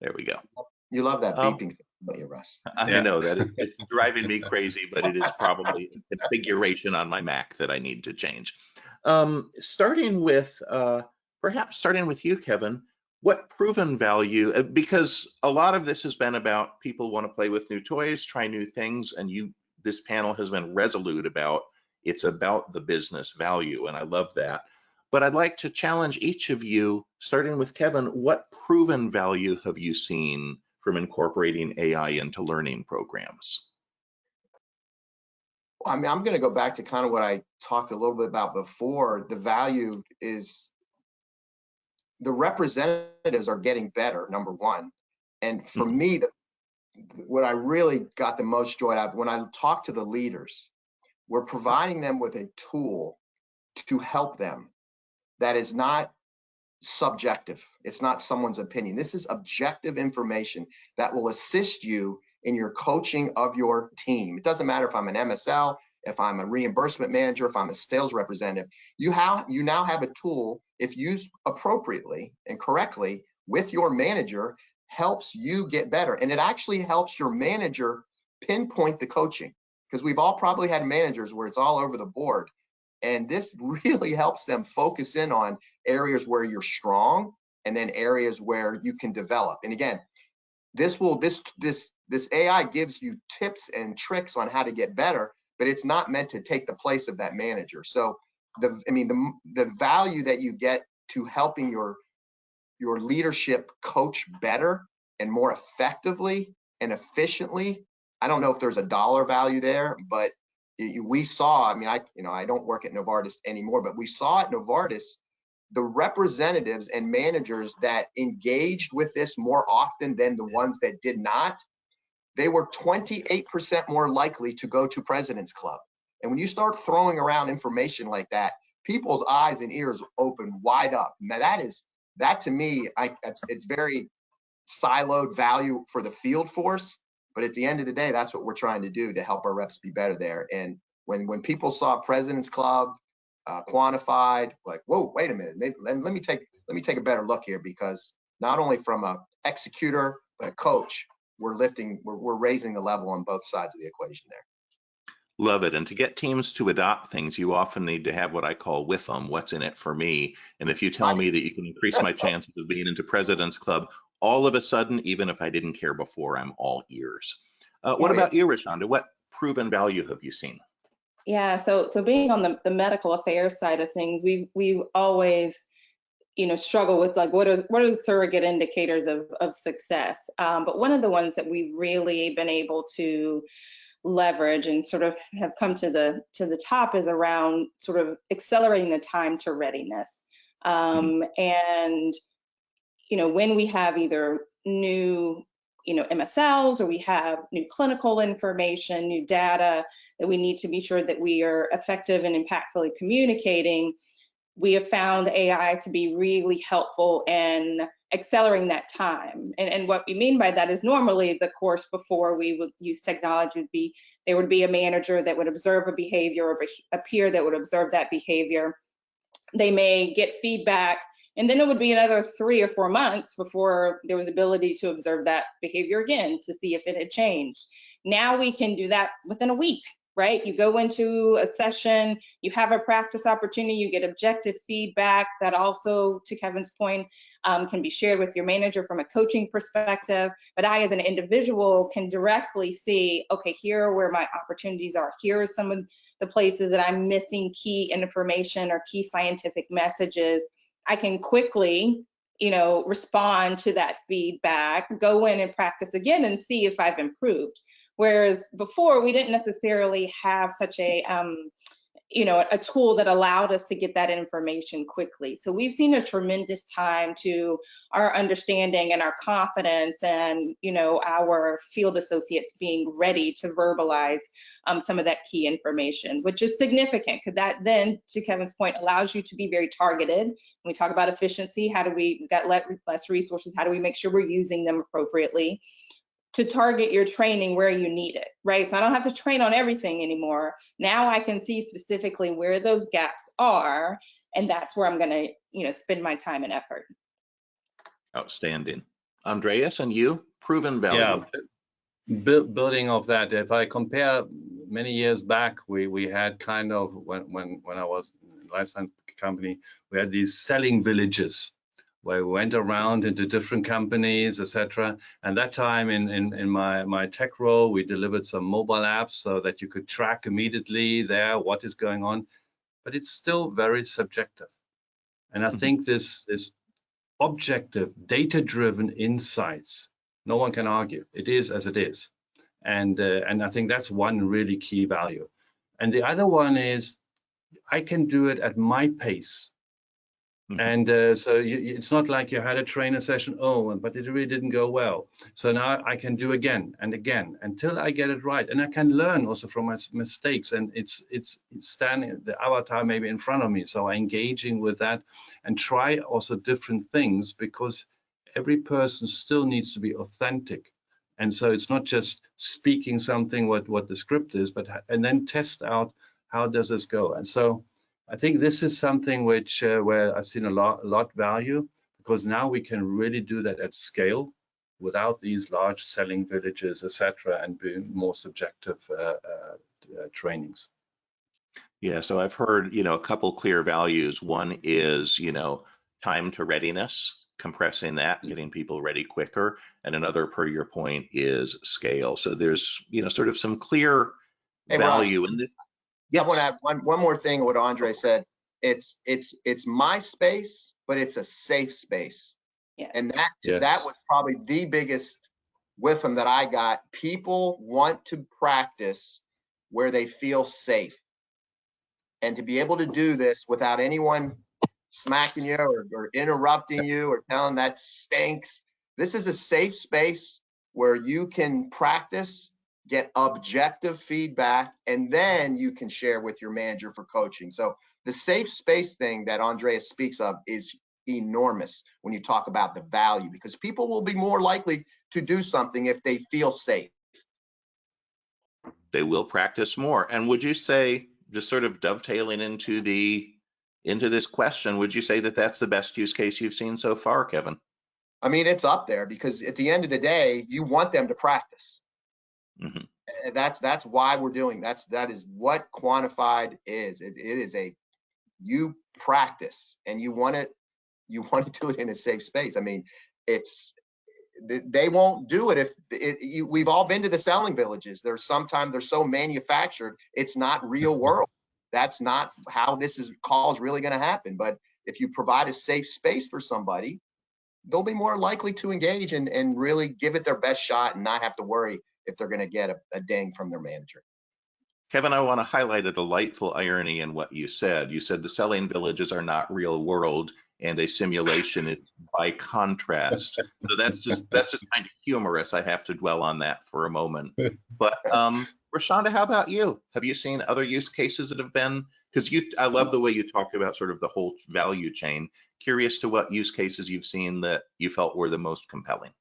There we go. You love that beeping thing, don't you, Russ? I know that it's driving me crazy, but it is probably a configuration on my Mac that I need to change. Starting with you, Kevin, what proven value, because a lot of this has been about people want to play with new toys, try new things, and this panel has been resolute about it's about the business value, and I love that. But I'd like to challenge each of you, starting with Kevin, what proven value have you seen from incorporating AI into learning programs? I mean, I'm going to go back to kind of what I talked a little bit about before. The value is the representatives are getting better, number one. And for me, what I really got the most joy out of when I talk to the leaders, we're providing them with a tool to help them that is not subjective. It's not someone's opinion. This is objective information that will assist you in your coaching of your team. It doesn't matter if I'm an MSL, if I'm a reimbursement manager, if I'm a sales representative. You now have a tool, if used appropriately and correctly with your manager, helps you get better. And it actually helps your manager pinpoint the coaching, because we've all probably had managers where it's all over the board. And this really helps them focus in on areas where you're strong and then areas where you can develop. And again, this AI gives you tips and tricks on how to get better, but it's not meant to take the place of that manager. So the value that you get to helping your leadership coach better and more effectively and efficiently, I don't know if there's a dollar value there, but we saw, I mean, I don't work at Novartis anymore, but we saw at Novartis, the representatives and managers that engaged with this more often than the ones that did not, they were 28% more likely to go to President's Club. And when you start throwing around information like that, people's eyes and ears open wide up. Now that to me, it's very siloed value for the field force. But at the end of the day, that's what we're trying to do to help our reps be better there. And when people saw President's Club quantified, like, whoa, wait a minute, let me take a better look here, because not only from a executor but a coach, we're raising the level on both sides of the equation there. Love it. And to get teams to adopt things, you often need to have what I call WIFM, what's in it for me. And if you tell me that you can increase my chances of being into President's Club, all of a sudden, even if I didn't care before, I'm all ears. What about you, Rashonda? What proven value have you seen? Yeah, so being on the medical affairs side of things, we always, struggle with like what are the surrogate indicators of success. But one of the ones that we've really been able to leverage and sort of have come to the top is around sort of accelerating the time to readiness. And when we have either new MSLs, or we have new clinical information, new data that we need to be sure that we are effective and impactfully communicating, we have found AI to be really helpful in accelerating that time. And what we mean by that is normally the course before we would use technology would be, there would be a manager that would observe a behavior, or a peer that would observe that behavior. They may get feedback, and then it would be another 3 or 4 months before there was ability to observe that behavior again to see if it had changed. Now we can do that within a week, right? You go into a session, you have a practice opportunity, you get objective feedback that also, to Kevin's point, can be shared with your manager from a coaching perspective. But I, as an individual, can directly see, okay, here are where my opportunities are. Here are some of the places that I'm missing key information or key scientific messages. I can quickly, respond to that feedback, go in and practice again and see if I've improved. Whereas before, we didn't necessarily have such a tool that allowed us to get that information quickly. So we've seen a tremendous time to our understanding and our confidence, and our field associates being ready to verbalize some of that key information, which is significant, because that then, to Kevin's point, allows you to be very targeted. When we talk about efficiency, how do we got less resources? How do we make sure we're using them appropriately? To target your training where you need it, right? So I don't have to train on everything anymore. Now I can see specifically where those gaps are, and that's where I'm going to, spend my time and effort. Outstanding. Andreas, and you, proven value. Yeah, building off that, if I compare many years back, we had kind of, when I was in a life science company, we had these selling villages, where we went around into different companies, etc. And that time in my tech role, we delivered some mobile apps so that you could track immediately there what is going on. But it's still very subjective. And I think this objective, data-driven insights, no one can argue. It is as it is. And I think that's one really key value. And the other one is, I can do it at my pace. And so it's not like you had a trainer session, but it really didn't go well. So now I can do again and again until I get it right. And I can learn also from my mistakes. And it's standing, the avatar maybe in front of me. So I'm engaging with that and try also different things, because every person still needs to be authentic. And so it's not just speaking something what the script is, and then test out how does this go. And so I think this is something which where I've seen a lot value, because now we can really do that at scale without these large selling villages, etc., and doing more subjective trainings. Yeah, so I've heard, a couple clear values. One is, time to readiness, compressing that, getting people ready quicker. And another, per your point, is scale. So there's, sort of some clear value in this. Yes. I want to add one more thing. What Andre said, it's my space, but it's a safe space. Yes. And that was probably the biggest whiffum that I got. People want to practice where they feel safe, and to be able to do this without anyone smacking you or interrupting you or telling that stinks. This is a safe space where you can practice, get objective feedback, and then you can share with your manager for coaching. So the safe space thing that Andreas speaks of is enormous when you talk about the value, because people will be more likely to do something if they feel safe. They will practice more. And would you say, just sort of dovetailing into this question, would you say that that's the best use case you've seen so far, Kevin? I mean, it's up there, because at the end of the day, you want them to practice. Mhm. And that's why we're doing that is what Quantified is. It is you practice, and you want to do it in a safe space. I mean, they won't do it if we've all been to the selling villages. Sometimes they're so manufactured, it's not real world. That's not how call is really going to happen. But if you provide a safe space for somebody, they'll be more likely to engage and really give it their best shot and not have to worry if they're going to get a ding from their manager. Kevin, I want to highlight a delightful irony in what you said. You said the selling villages are not real world and a simulation is by contrast. So that's just kind of humorous. I have to dwell on that for a moment. But Rashonda, how about you? Have you seen other use cases that have been, because I love the way you talked about sort of the whole value chain. Curious to what use cases you've seen that you felt were the most compelling.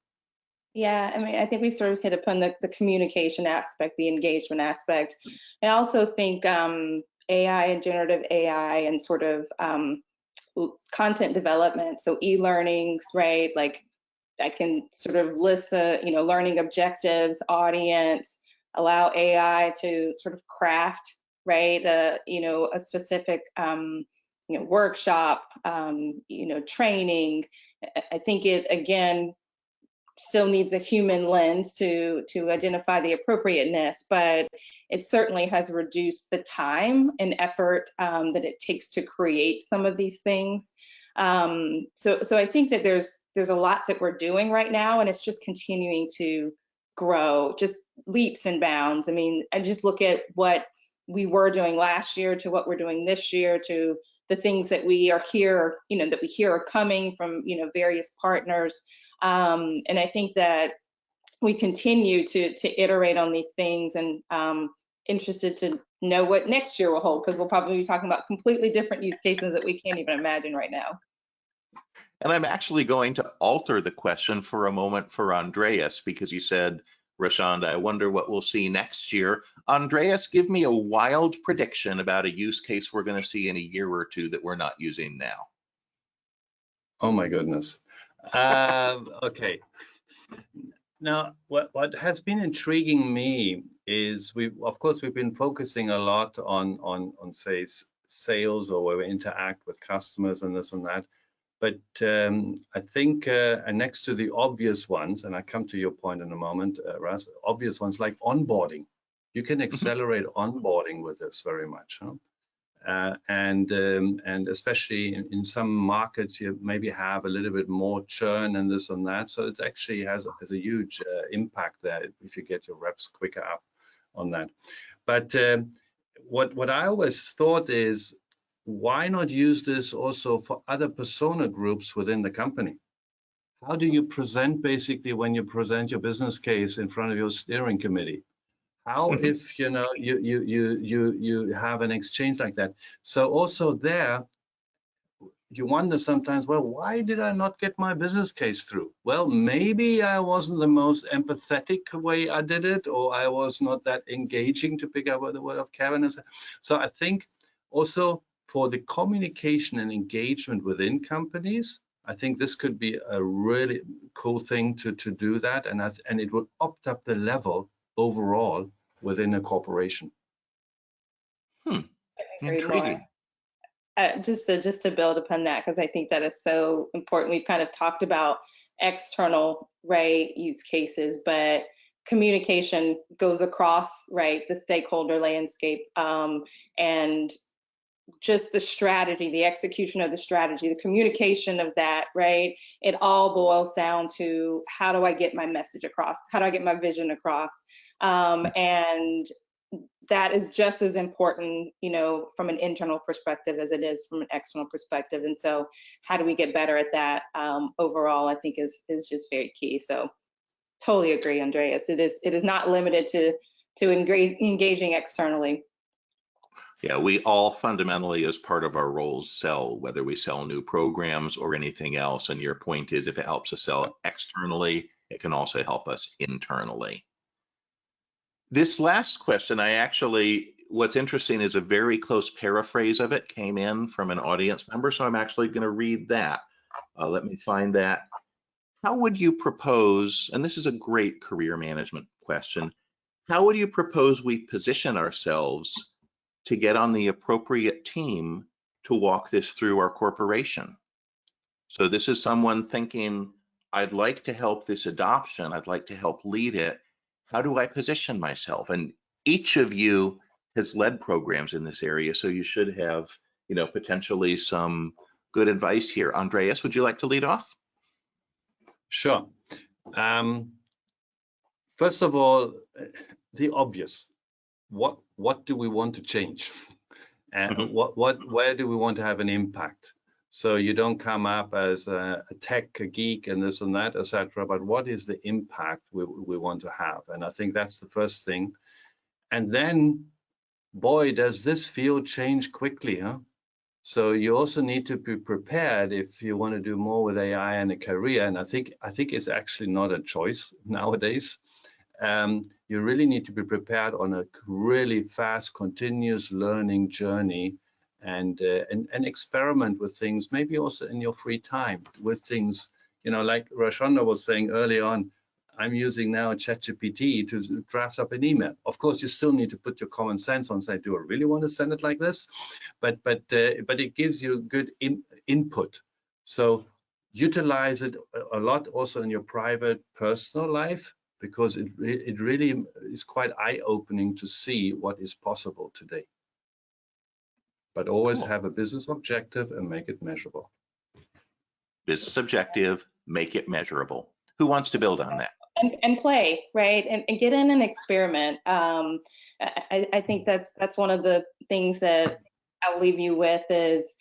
Yeah, I mean, I think we sort of hit upon the communication aspect, the engagement aspect. I also think AI and generative AI and sort of content development, so e-learnings, right? Like I can sort of list the, learning objectives, audience, allow AI to sort of craft, right? A specific, workshop, training. I think it, again, still needs a human lens to identify the appropriateness, but it certainly has reduced the time and effort that it takes to create some of these things. So I think that there's a lot that we're doing right now, and it's just continuing to grow, just leaps and bounds. I mean, I just look at what we were doing last year to what we're doing this year to the things that we are here, that we hear are coming from, various partners. And I think that we continue to iterate on these things, and interested to know what next year will hold, because we'll probably be talking about completely different use cases that we can't even imagine right now. And I'm actually going to alter the question for a moment for Andreas, because you said, Rashonda, I wonder what we'll see next year. Andreas, give me a wild prediction about a use case we're going to see in a year or two that we're not using now. Oh my goodness. Okay. Now, what has been intriguing me is of course we've been focusing a lot on say sales, or where we interact with customers and this and that. But I think next to the obvious ones, and I come to your point in a moment, Russ, obvious ones like onboarding. You can accelerate onboarding with this very much. Huh? And especially in some markets, you maybe have a little bit more churn and this and that. So it actually has a huge impact there if you get your reps quicker up on that. But what I always thought is, why not use this also for other persona groups within the company? How do you present, basically, when you present your business case in front of your steering committee? How if you have an exchange like that? So also there, you wonder sometimes, well, why did I not get my business case through? Well, maybe I wasn't the most empathetic way I did it, or I was not that engaging, to pick up the word of Kevin. So I think also for the communication and engagement within companies, I think this could be a really cool thing to do that, and it would opt up the level overall within a corporation. Intriguing. Just to build upon that, because I think that is so important. We've kind of talked about external, right, use cases, but communication goes across, right, the stakeholder landscape, and just the strategy, the execution of the strategy, the communication of that, right? It all boils down to, how do I get my message across? How do I get my vision across? And that is just as important, from an internal perspective as it is from an external perspective. And so how do we get better at that overall, I think is just very key. So totally agree, Andreas. It is not limited to engaging externally. Yeah, we all fundamentally, as part of our roles, sell, whether we sell new programs or anything else. And your point is, if it helps us sell externally, it can also help us internally. This last question, what's interesting is a very close paraphrase of it came in from an audience member. So I'm actually going to read that. Let me find that. How would you propose, and this is a great career management question, how would you propose we position ourselves to get on the appropriate team to walk this through our corporation? So this is someone thinking, I'd like to help this adoption, I'd like to help lead it. How do I position myself? And each of you has led programs in this area, so you should have, potentially some good advice here. Andreas, would you like to lead off? Sure. First of all, the obvious. What do we want to change? And where do we want to have an impact? So you don't come up as a tech geek and this and that, etc. But what is the impact we want to have? And I think that's the first thing. And then, boy, does this field change quickly, huh? So you also need to be prepared if you want to do more with AI in a career. And I think it's actually not a choice nowadays. You really need to be prepared on a really fast, continuous learning journey, and experiment with things, maybe also in your free time with things, like Rashonda was saying early on. I'm using now ChatGPT to draft up an email. Of course, you still need to put your common sense on, say, do I really want to send it like this? But it gives you good input. So utilize it a lot also in your private, personal life, because it really is quite eye-opening to see what is possible today. But always have a business objective and make it measurable. Business objective, make it measurable. Who wants to build on that? And play, right? And get in and experiment. I think that's one of the things that I'll leave you with is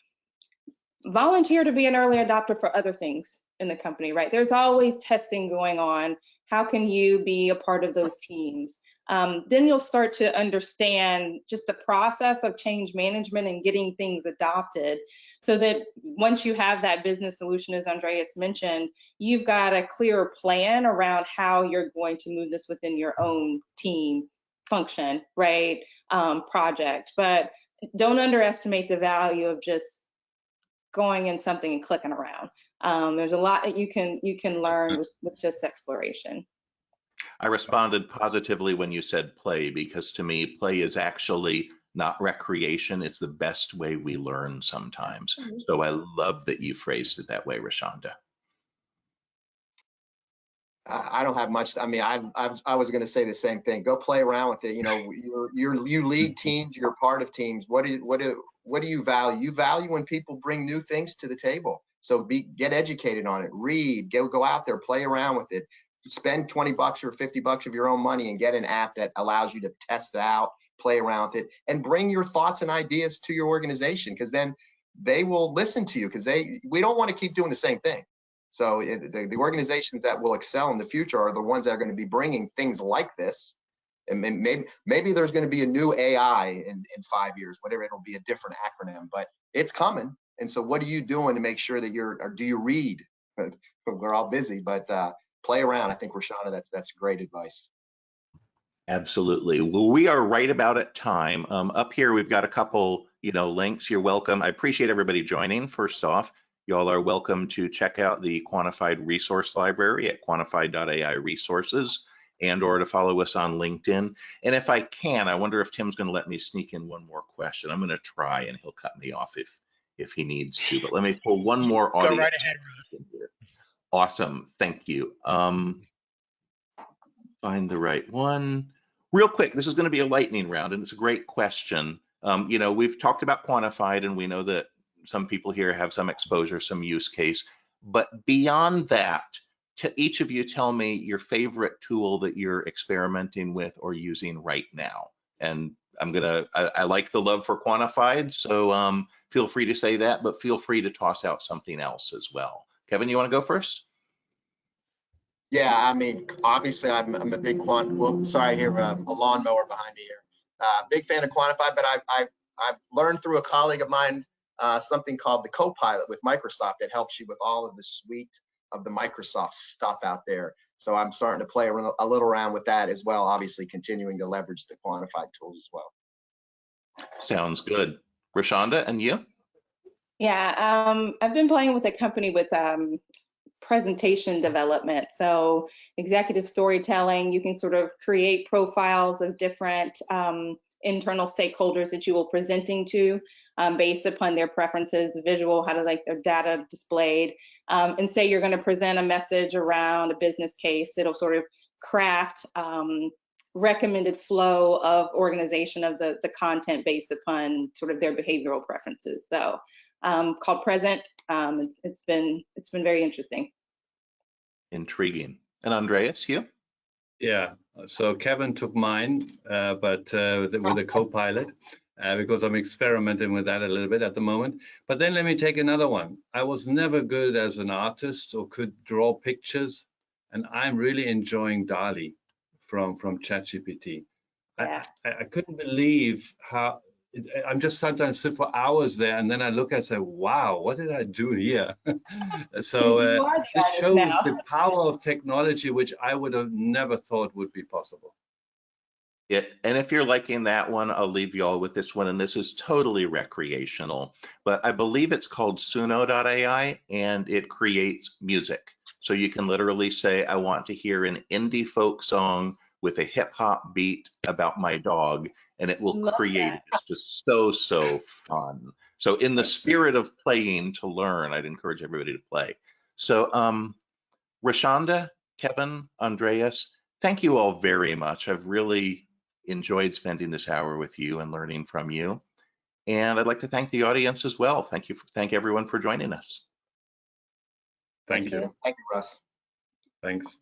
volunteer to be an early adopter for other things in the company, right? There's always testing going on. How can you be a part of those teams? Then you'll start to understand just the process of change management and getting things adopted, so that once you have that business solution, as Andreas mentioned, you've got a clear plan around how you're going to move this within your own team function, right? Project. But don't underestimate the value of just going in something and clicking around. There's a lot that you can learn with just exploration. I responded positively when you said play, because to me, play is actually not recreation. It's the best way we learn sometimes. So I love that you phrased it that way, Rashonda. I don't have much. I mean, I was going to say the same thing. Go play around with it. You lead teams. You're part of teams. What do you value? You value when people bring new things to the table. So get educated on it. Read. Go out there. Play around with it. Spend $20 or $50 of your own money and get an app that allows you to test it out, play around with it, and bring your thoughts and ideas to your organization, because then they will listen to you, because we don't want to keep doing the same thing. So the organizations that will excel in the future are the ones that are going to be bringing things like this. And maybe there's going to be a new AI in 5 years, whatever, it'll be a different acronym, but it's coming. And so what are you doing to make sure that do you read? We're all busy, but play around. I think, Rashonda, that's great advice. Absolutely. Well, we are right about at time. Up here, we've got a couple, links. You're welcome. I appreciate everybody joining. First off, y'all are welcome to check out the Quantified Resource Library at quantified.ai resources, and/or to follow us on LinkedIn. And if I can, I wonder if Tim's going to let me sneak in one more question. I'm going to try, and he'll cut me off if he needs to. But let me pull one more audience. Go right ahead, Ruth. Awesome. Thank you. Find the right one. Real quick, this is going to be a lightning round, and it's a great question. We've talked about Quantified, and we know that some people here have some exposure, some use case. But beyond that, each of you tell me your favorite tool that you're experimenting with or using right now. And I like the love for Quantified, so feel free to say that, but feel free to toss out something else as well. Kevin, you want to go first? Yeah, I mean, obviously, I'm a big sorry, I hear a lawnmower behind me here. Big fan of Quantified, but I've learned through a colleague of mine something called the Copilot with Microsoft that helps you with all of the suite of the Microsoft stuff out there. So I'm starting to play a little around with that as well, obviously continuing to leverage the Quantified tools as well. Sounds good. Rashonda, and you? Yeah, I've been playing with a company with presentation development. So executive storytelling, you can sort of create profiles of different internal stakeholders that you will presenting to based upon their preferences, visual, how to like their data displayed. And say you're going to present a message around a business case, it'll sort of craft recommended flow of organization of the content based upon sort of their behavioral preferences. So called Present. It's been very interesting. Intriguing. And Andreas, you? Yeah, so Kevin took mine, but with a Copilot, because I'm experimenting with that a little bit at the moment. But then let me take another one. I was never good as an artist or could draw pictures, and I'm really enjoying DALL-E from ChatGPT. Yeah. I couldn't believe how I'm just sometimes sit for hours there, and then I look and say, wow, what did I do here? So You are the this artist shows now. the power of technology, which I would have never thought would be possible. Yeah, and if you're liking that one, I'll leave you all with this one, and this is totally recreational, but I believe it's called Suno.ai, and it creates music. So you can literally say, I want to hear an indie folk song with a hip hop beat about my dog, and it will Love create it. that. It's just so fun. So in the spirit of playing to learn, I'd encourage everybody to play. So Rashonda, Kevin, Andreas, thank you all very much. I've really enjoyed spending this hour with you and learning from you. And I'd like to thank the audience as well. Thank everyone for joining us. Thank you. Thank you, Russ. Thanks.